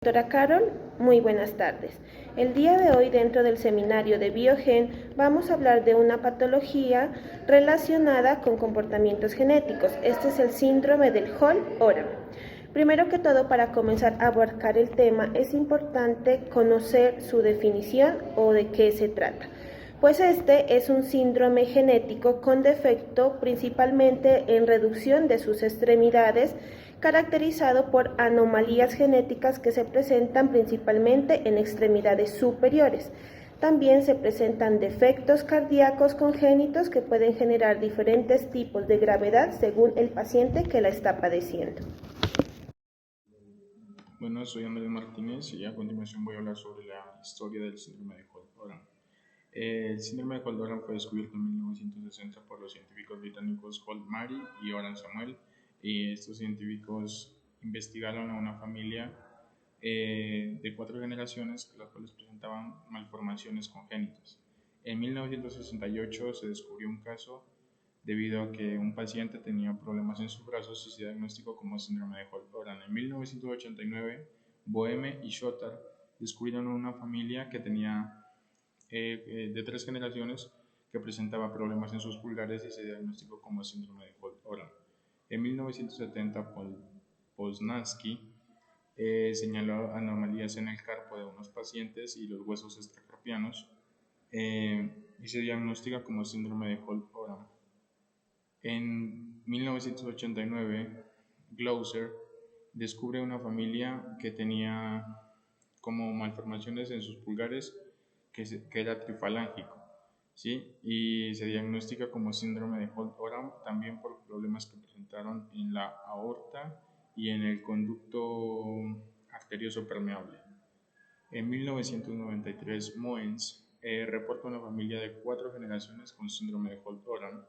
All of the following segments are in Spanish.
Doctora Carol, muy buenas tardes. El día de hoy, dentro del seminario de Biogen, vamos a hablar de una patología relacionada con comportamientos genéticos. Este es el síndrome del Holl-Oram. Primero que todo, para comenzar a abarcar el tema, es importante conocer su definición o de qué se trata. Pues este es un síndrome genético con defecto principalmente en reducción de sus extremidades, caracterizado por anomalías genéticas que se presentan principalmente en extremidades superiores. También se presentan defectos cardíacos congénitos que pueden generar diferentes tipos de gravedad según el paciente que la está padeciendo. Bueno, soy Andrés Martínez y a continuación voy a hablar sobre la historia del síndrome de Holt-Oram. El síndrome de Holt-Oram fue descubierto en 1960 por los científicos británicos Holt Mary y Oram Samuel. Y estos científicos investigaron a una familia de 4 generaciones, las cuales presentaban malformaciones congénitas. En 1968 se descubrió un caso debido a que un paciente tenía problemas en sus brazos y se diagnosticó como síndrome de Holt-Oram. En 1989, Boehme y Schotter descubrieron una familia que tenía de 3 generaciones que presentaba problemas en sus pulgares y se diagnosticó como síndrome de Holt-Oram. En 1970, Poznański señaló anomalías en el carpo de unos pacientes y los huesos extracarpianos y se diagnostica como síndrome de Holt-Oram. En 1989, Glauser descubre una familia que tenía como malformaciones en sus pulgares que era trifalángico, ¿sí? Y se diagnostica como síndrome de Holt-Oram también por problemas que presentaron en la aorta y en el conducto arterioso permeable. En 1993, Moens reporta una familia de 4 generaciones con síndrome de Holt-Oram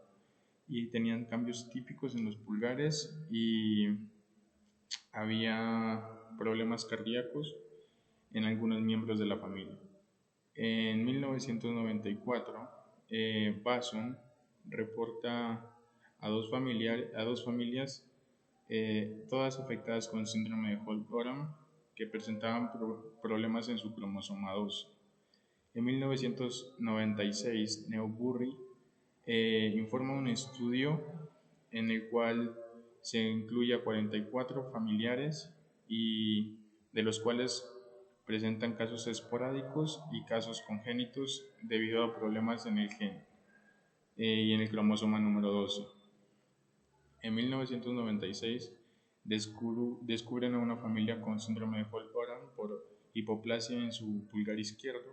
y tenían cambios típicos en los pulgares y había problemas cardíacos en algunos miembros de la familia. En 1994, Basson reporta a dos familias, todas afectadas con síndrome de Holt-Oram, que presentaban problemas en su cromosoma 2. En 1996, Newbury informa un estudio en el cual se incluye a 44 familiares y de los cuales presentan casos esporádicos y casos congénitos debido a problemas en el gen y en el cromosoma número 12. En 1996 descubren a una familia con síndrome de Holt-Oram por hipoplasia en su pulgar izquierdo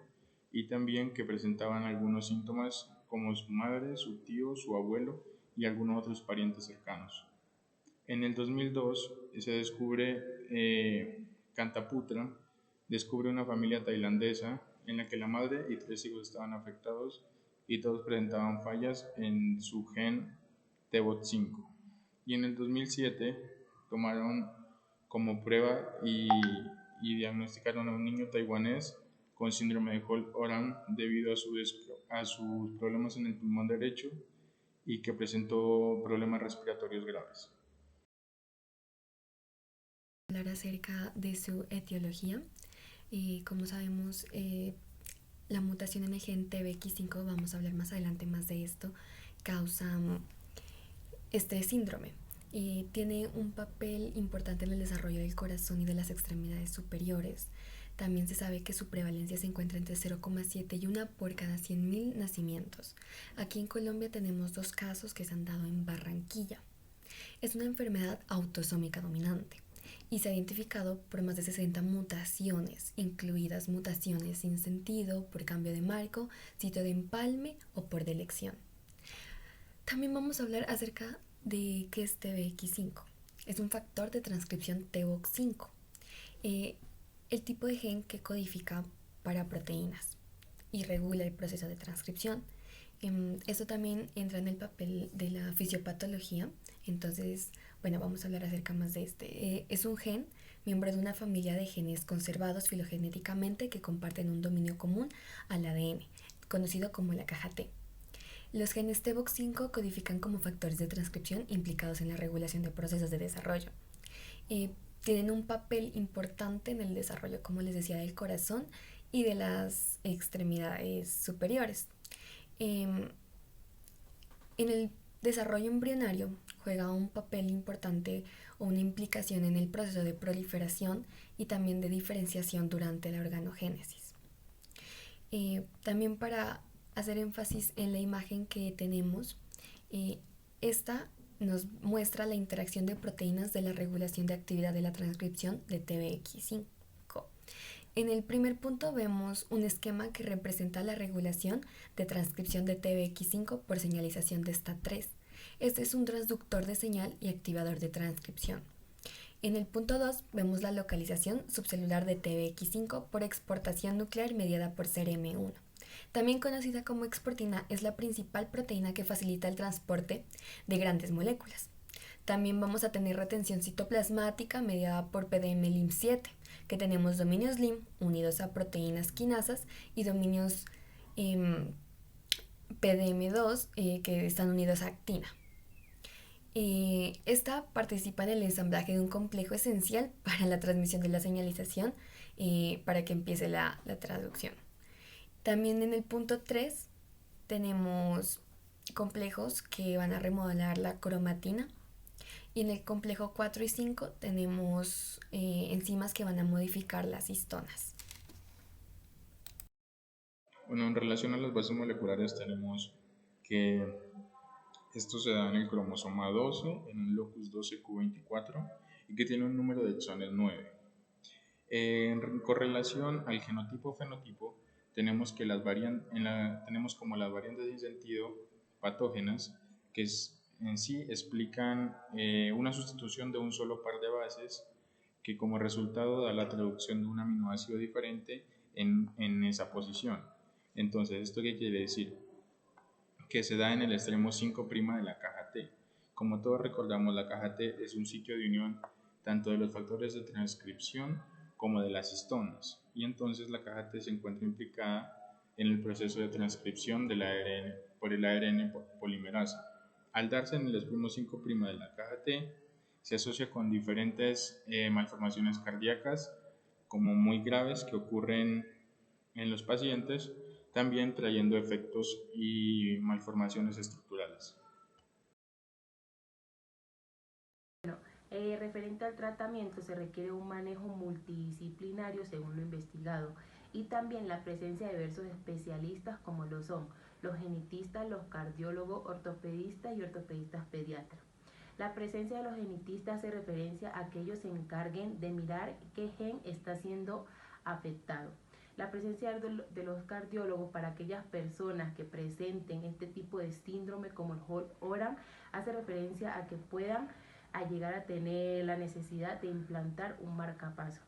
y también que presentaban algunos síntomas como su madre, su tío, su abuelo y algunos otros parientes cercanos. En el 2002 se descubre Kantaputra, descubre una familia tailandesa en la que la madre y 3 hijos estaban afectados y todos presentaban fallas en su gen TBOT5. Y en el 2007 tomaron como prueba y diagnosticaron a un niño taiwanés con síndrome de Holt-Oram debido a sus problemas en el pulmón derecho y que presentó problemas respiratorios graves. Hablar acerca de su etiología. Como sabemos, la mutación en el gen TBX5, vamos a hablar más adelante más de esto, causa este síndrome. Tiene un papel importante en el desarrollo del corazón y de las extremidades superiores. También se sabe que su prevalencia se encuentra entre 0,7 y 1 por cada 100.000 nacimientos. Aquí en Colombia tenemos 2 casos que se han dado en Barranquilla. Es una enfermedad autosómica dominante y se ha identificado por más de 60 mutaciones, incluidas mutaciones sin sentido, por cambio de marco, sitio de empalme o por delección. También vamos a hablar acerca de qué es TBX5. Es un factor de transcripción TBOX5, el tipo de gen que codifica para proteínas y regula el proceso de transcripción. Esto también entra en el papel de la fisiopatología. Entonces, bueno, vamos a hablar acerca más de este. Es un gen, miembro de una familia de genes conservados filogenéticamente que comparten un dominio común al ADN, conocido como la caja T. Los genes TBOX5 codifican como factores de transcripción implicados en la regulación de procesos de desarrollo. tienen un papel importante en el desarrollo, como les decía, del corazón y de las extremidades superiores. En el desarrollo embrionario juega un papel importante o una implicación en el proceso de proliferación y también de diferenciación durante la organogénesis. También para hacer énfasis en la imagen que tenemos, esta nos muestra la interacción de proteínas de la regulación de actividad de la transcripción de TBX5. En el primer punto vemos un esquema que representa la regulación de transcripción de TBX5 por señalización de STAT3. Este es un transductor de señal y activador de transcripción. En el punto 2 vemos la localización subcelular de TBX5 por exportación nuclear mediada por CERM1. También conocida como exportina, es la principal proteína que facilita el transporte de grandes moléculas. También vamos a tener retención citoplasmática mediada por PDM-LIM7, que tenemos dominios LIM unidos a proteínas quinasas y dominios PDM2 que están unidos a actina. Esta participa en el ensamblaje de un complejo esencial para la transmisión de la señalización para que empiece la traducción. También en el punto 3 tenemos complejos que van a remodelar la cromatina. Y en el complejo 4 y 5 tenemos enzimas que van a modificar las histonas. Bueno, en relación a las bases moleculares tenemos que esto se da en el cromosoma 12, en un locus 12q24 y que tiene un número de exones 9. En correlación al genotipo-fenotipo tenemos que tenemos como las variantes sin sentido patógenas que en sí explican una sustitución de un solo par de bases que como resultado da la traducción de un aminoácido diferente en esa posición. Entonces, ¿esto qué quiere decir? Que se da en el extremo 5' de la caja T. Como todos recordamos, la caja T es un sitio de unión tanto de los factores de transcripción como de las histonas, y entonces la caja T se encuentra implicada en el proceso de transcripción del ARN por el ARN polimerasa. Al darse en el extremo 5' de la caja T, se asocia con diferentes malformaciones cardíacas como muy graves que ocurren en los pacientes, también trayendo efectos y malformaciones estructurales. Referente al tratamiento, se requiere un manejo multidisciplinario según lo investigado y también la presencia de diversos especialistas como lo son los genetistas, los cardiólogos, ortopedistas y ortopedistas pediatras. La presencia de los genetistas hace referencia a que ellos se encarguen de mirar qué gen está siendo afectado. La presencia de los cardiólogos para aquellas personas que presenten este tipo de síndrome como el Holt-Oram hace referencia a que puedan llegar a tener la necesidad de implantar un marcapaso.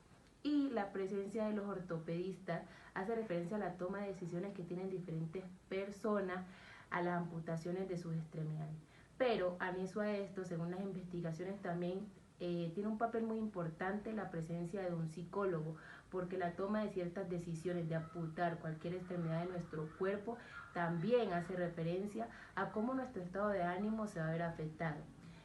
Y la presencia de los ortopedistas hace referencia a la toma de decisiones que tienen diferentes personas a las amputaciones de sus extremidades. Pero anexo a esto, según las investigaciones también tiene un papel muy importante la presencia de un psicólogo, porque la toma de ciertas decisiones de amputar cualquier extremidad de nuestro cuerpo también hace referencia a cómo nuestro estado de ánimo se va a ver afectado.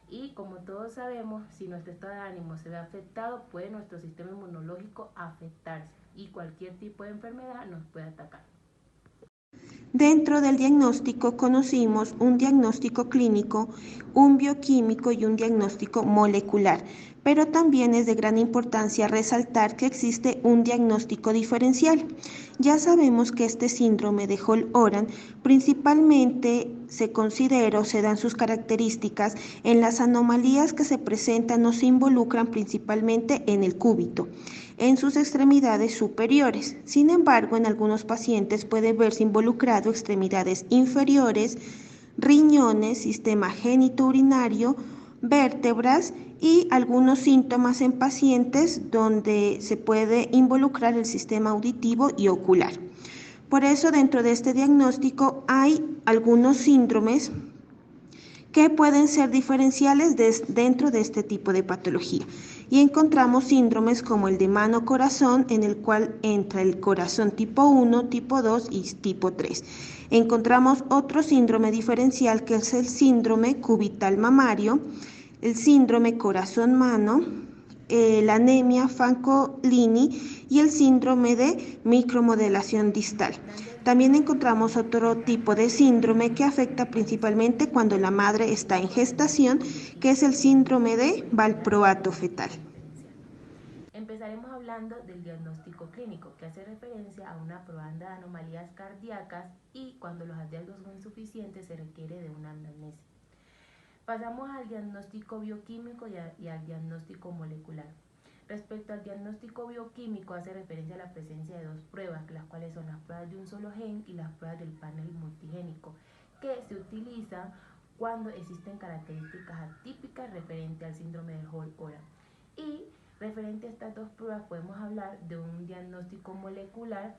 Y como todos sabemos, si nuestro estado de ánimo se ve afectado, puede nuestro sistema inmunológico afectarse y cualquier tipo de enfermedad nos puede atacar. Dentro del diagnóstico conocimos un diagnóstico clínico, un bioquímico y un diagnóstico molecular, pero también es de gran importancia resaltar que existe un diagnóstico diferencial. Ya sabemos que este síndrome de Holt-Oram principalmente se considera o se dan sus características en las anomalías que se presentan o se involucran principalmente en el cúbito, en sus extremidades superiores. Sin embargo, en algunos pacientes puede verse involucrado extremidades inferiores, riñones, sistema genitourinario, vértebras y algunos síntomas en pacientes donde se puede involucrar el sistema auditivo y ocular. Por eso, dentro de este diagnóstico hay algunos síndromes que pueden ser diferenciales dentro de este tipo de patología. Y encontramos síndromes como el de mano-corazón, en el cual entra el corazón tipo 1, tipo 2 y tipo 3. Encontramos otro síndrome diferencial que es el síndrome cubital mamario, el síndrome corazón-mano, la anemia Fanconi y el síndrome de micromodelación distal. También encontramos otro tipo de síndrome que afecta principalmente cuando la madre está en gestación, que es el síndrome de valproato fetal. Empezaremos hablando del diagnóstico clínico, que hace referencia a una probanda de anomalías cardíacas y cuando los hallazgos son insuficientes se requiere de una anamnesis. Pasamos al diagnóstico bioquímico y al diagnóstico molecular. Respecto al diagnóstico bioquímico, hace referencia a la presencia de dos pruebas, las cuales son las pruebas de un solo gen y las pruebas del panel multigénico, que se utilizan cuando existen características atípicas referente al síndrome de Holt-Oram. Y referente a estas dos pruebas podemos hablar de un diagnóstico molecular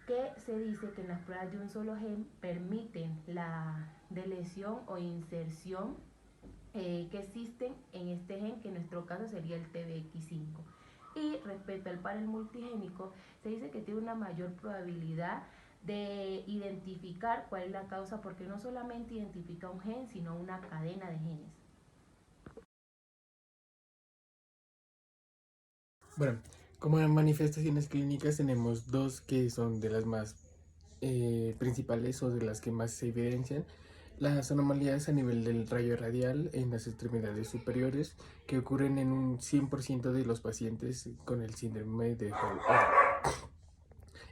que se dice que en las pruebas de un solo gen permiten la deleción o inserción que existen en este gen, que en nuestro caso sería el TBX5. Y respecto al panel multigénico, se dice que tiene una mayor probabilidad de identificar cuál es la causa, porque no solamente identifica un gen, sino una cadena de genes. Bueno, como manifestaciones clínicas tenemos dos que son de las más principales o de las que más se evidencian. Las anomalías a nivel del rayo radial en las extremidades superiores que ocurren en un 100% de los pacientes con el síndrome de Holt-Oram.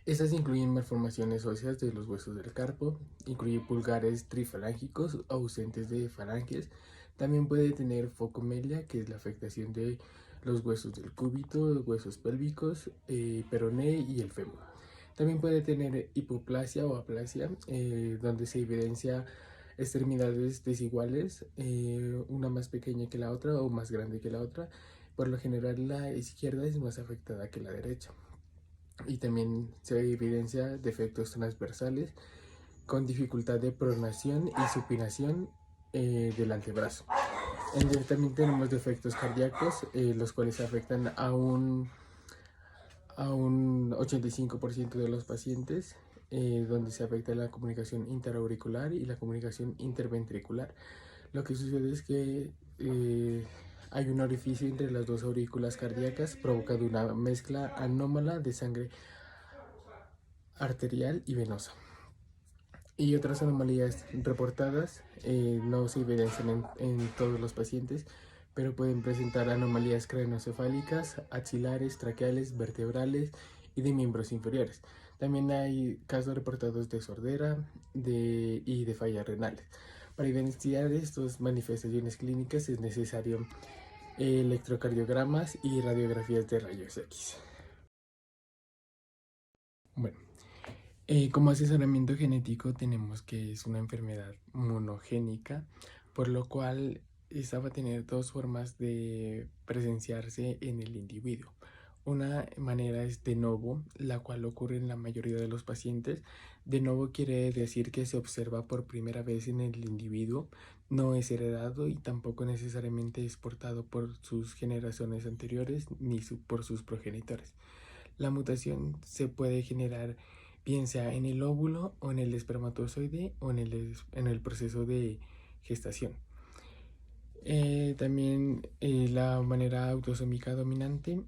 Estas incluyen malformaciones óseas de los huesos del carpo, incluye pulgares trifalángicos ausentes de falanges. También puede tener focomelia, que es la afectación de los huesos del cúbito, huesos pélvicos, peroné y el fémur. También puede tener hipoplasia o aplasia, donde se evidencia extremidades desiguales, una más pequeña que la otra o más grande que la otra. Por lo general la izquierda es más afectada que la derecha. Y también se evidencia defectos transversales con dificultad de pronación y supinación del antebrazo. También tenemos defectos cardíacos, los cuales afectan a un 85% de los pacientes, donde se afecta la comunicación interauricular y la comunicación interventricular. Lo que sucede es que hay un orificio entre las dos aurículas cardíacas, provocando una mezcla anómala de sangre arterial y venosa. Y otras anomalías reportadas no se evidencian en todos los pacientes, pero pueden presentar anomalías craneoencefálicas, axilares, traqueales, vertebrales y de miembros inferiores. También hay casos reportados de sordera y de fallas renales. Para evidenciar estas manifestaciones clínicas es necesario electrocardiogramas y radiografías de rayos X. Bueno, como asesoramiento genético tenemos que es una enfermedad monogénica, por lo cual esta va a tener dos formas de presenciarse en el individuo. Una manera es de novo, la cual ocurre en la mayoría de los pacientes. De novo quiere decir que se observa por primera vez en el individuo, no es heredado y tampoco necesariamente es portado por sus generaciones anteriores ni por sus progenitores. La mutación se puede generar bien sea en el óvulo o en el espermatozoide o en el proceso de gestación. También la manera autosómica dominante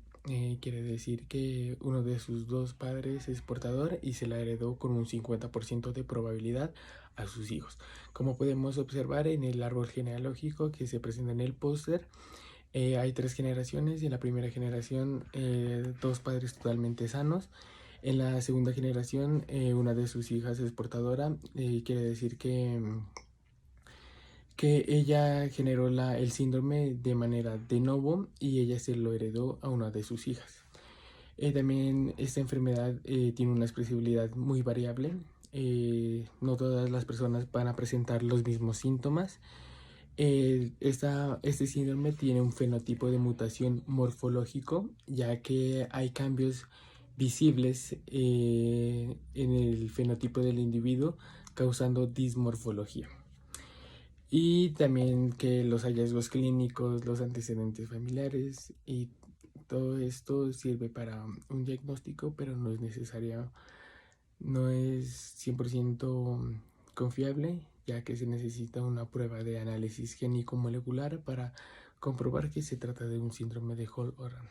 quiere decir que uno de sus dos padres es portador y se la heredó con un 50% de probabilidad a sus hijos. Como podemos observar en el árbol genealógico que se presenta en el póster, hay 3 generaciones y en la primera generación 2 padres totalmente sanos. En la segunda generación una de sus hijas es portadora, quiere decir que ella generó el síndrome de manera de novo y ella se lo heredó a una de sus hijas. También esta enfermedad tiene una expresibilidad muy variable, no todas las personas van a presentar los mismos síntomas. Este síndrome tiene un fenotipo de mutación morfológico, ya que hay cambios visibles en el fenotipo del individuo, causando dismorfología. Y también que los hallazgos clínicos, los antecedentes familiares y todo esto sirve para un diagnóstico, pero no es necesario, no es 100% confiable, ya que se necesita una prueba de análisis génico molecular para comprobar que se trata de un síndrome de Holt-Oram.